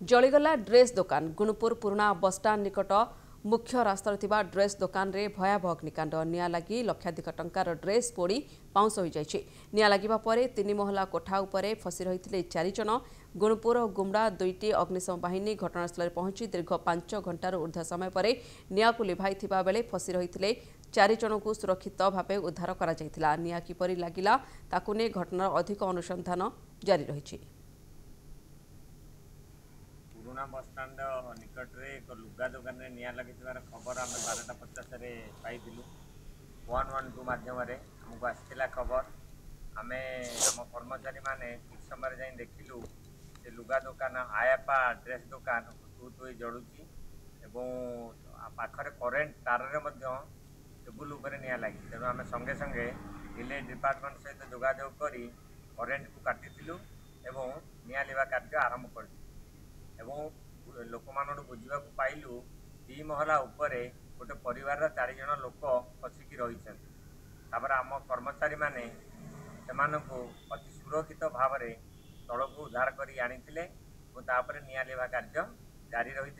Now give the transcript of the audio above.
जलीगला dress दुकान गुणपुर पुराणा bus stand निकट मुख्य रास्तार थिबा ड्रेस दुकान रे भयावह अग्निकांड निया लगी लक्षाधिक टंकार ड्रेस पोड़ी पाउंस हो जाइछि। निया लागिबा परे 3 महला कोठा उपरे फसी रहिथिले 4 जन। गुणपुर और गुमड़ा दुईटी अग्निशम बाहिनी घटनास्थल पहुंची दीर्घ 5 घंटार ऊर्ध्व समय पर निया को लिभाइथिबा बेले फसी रहिथिले 4 जन को सुरक्षित भावे उद्धार करा जायथिला। निया किपरि लागिला ताकु ने घटनार अधिक अनुसंधान जारी रहिछि। पुराणा बसस्टाण्ड निकट रे एक लुगा दुकान रे निया लगी खबर आम 12:50 पाइलु 112 माध्यम आमको आसला खबर। आम आम कर्मचारी माने ठीक समय जाई देखिलु से लुगा दुकान आयापा ड्रेस दुकान तू जड़ुची पाखरे करेन्ट तार टेबुल उपर निया लगी। तेणु आम संगे संगे इलेक्ट्रिक डिपार्टमेंट सहित जोगाजोग करी करेन्ट को काटिलु एवं निया लिवा कार्य आरंभ कर लोक मान बुझा पाइलु 2 महला उपरे गोटे परिवार 4 जन लोक फसिकी रही। आम कर्मचारी माने सेमानकु अति सुरक्षित भाव में तल को उद्धार करी आनिथिले और तापर निया लिवा कार्य जारी रही।